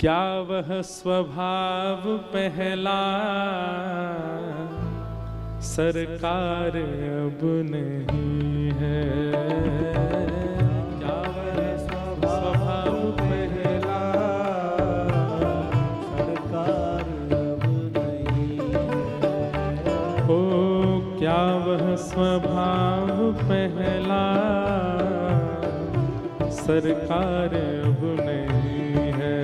क्या वह स्वभाव पहला सरकार अब नहीं है। क्या वह स्वभाव पहला सरकार अब नहीं है। ओ क्या वह स्वभाव पहला सरकार अब नहीं है।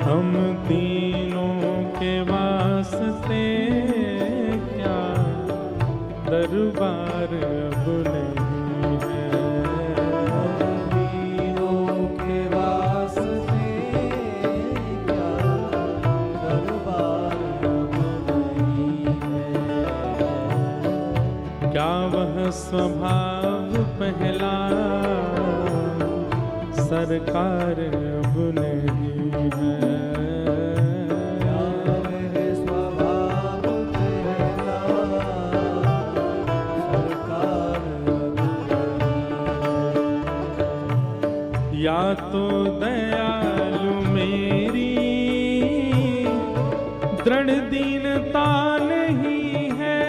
हम तीनों के वास्ते क्या दरबार अब नहीं है। तीनों के वास्ते क्या दरबार अब नहीं है। क्या वह स्वभाव पहला सरकार अब नहीं है। स्वभाव पहला सरकार अब नहीं है। या तो दयालु मेरी दृढ़ दीनता नहीं है।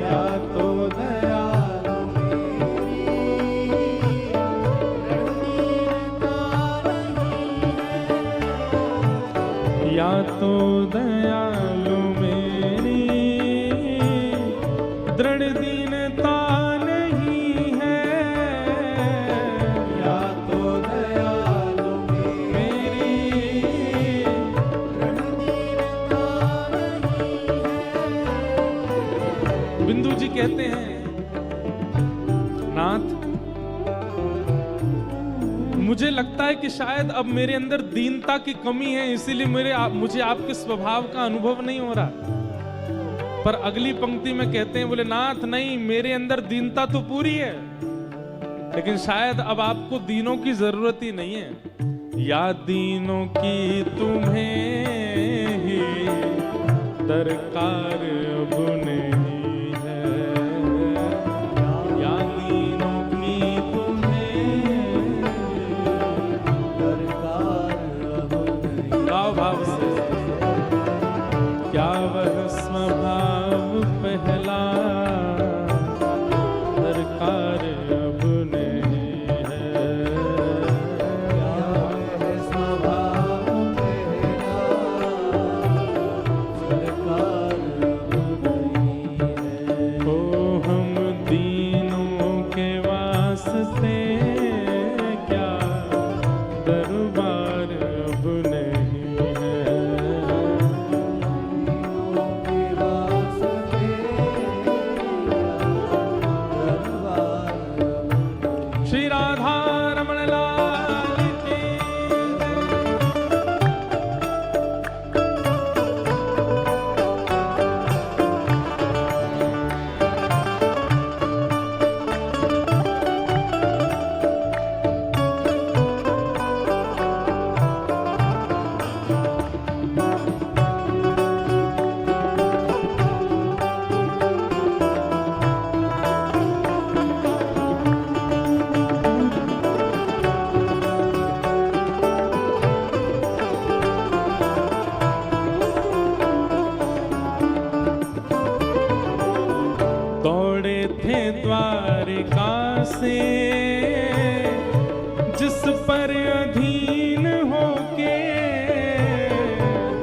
या तो दयालु या तो दयालु मेरी दृढ़ दीनता नहीं है। या तो दयालु मेरी दृढ़ दीनता नहीं है। बिंदु जी कहते हैं, नाथ मुझे लगता है कि शायद अब मेरे अंदर दीनता की कमी है, इसीलिए मुझे आपके स्वभाव का अनुभव नहीं हो रहा। पर अगली पंक्ति में कहते हैं, बोले नाथ नहीं, मेरे अंदर दीनता तो पूरी है, लेकिन शायद अब आपको दीनों की जरूरत ही नहीं है। या दीनों की तुम्हें ही दरकार अब नहीं है। या दीनों की तुम्हें दरकार अब नहीं। भाव भाव से क्या वह स्वभाव पहला सरकार अब नहीं है। क्या वह स्वभाव पहला सरकार अब नहीं है। ओ हम दीनों के वास्ते क्या दरबार अब नहीं है। के वास्ते दरबार अब श्री राधा रमण लाल की दौड़े थे द्वारिका से जिस पर अधीन होके।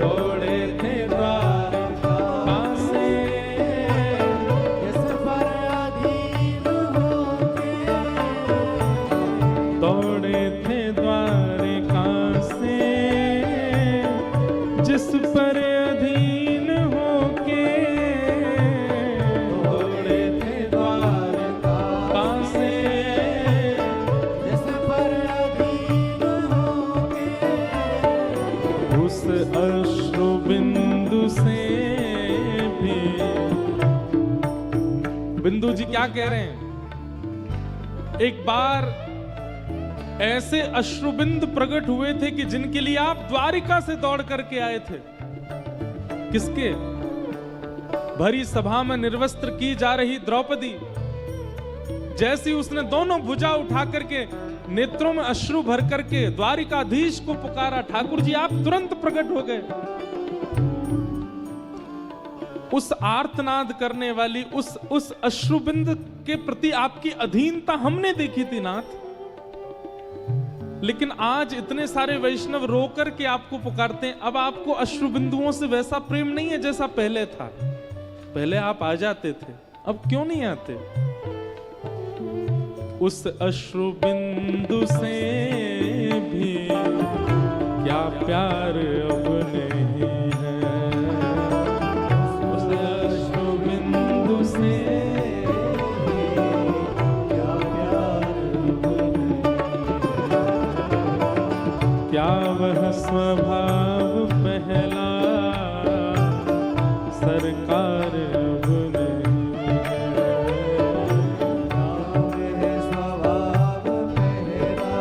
दौड़े थे द्वारिका से इस पर अधीन होके। दौड़े थे द्वारिका से जिस पर अधीन होके। दौड़े थे द्वारका से जिस पर अधीन होके। उस अश्रु बिंदु से भी। बिंदु जी क्या कह रहे हैं? एक बार ऐसे अश्रुबिंद प्रकट हुए थे कि जिनके लिए आप द्वारिका से दौड़ करके आए थे। किसके? भरी सभा में निर्वस्त्र की जा रही द्रौपदी, जैसी उसने दोनों भुजा उठा करके नेत्रों में अश्रु भर करके द्वारिकाधीश को पुकारा, ठाकुर जी आप तुरंत प्रकट हो गए। उस आर्तनाद करने वाली उस अश्रुबिंद के प्रति आपकी अधीनता हमने देखी थी नाथ, लेकिन आज इतने सारे वैष्णव रोकर के आपको पुकारते हैं। अब आपको अश्रुबिंदुओं से वैसा प्रेम नहीं है जैसा पहले था। पहले आप आ जाते थे, अब क्यों नहीं आते? उस अश्रुबिंदु से भी क्या प्यार अब नहीं है, उस अश्रुबिंदु से क्या प्यार अब नहीं, क्या वह स्वभाव पहला सरकार अब नहीं है। वह स्वभाव पहला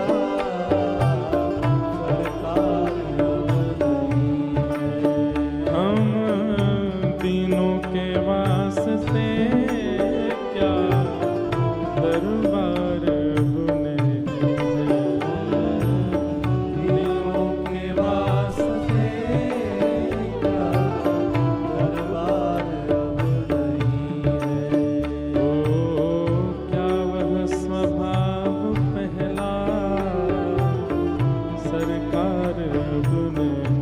सरकार अब नहीं है। हम तीनों के वास्ते क्या दरबार अब नहीं है। तीनों के वास्ते क्या दरबार अब नहीं है। ओ क्या वह स्वभाव पहला सरकार अब नहीं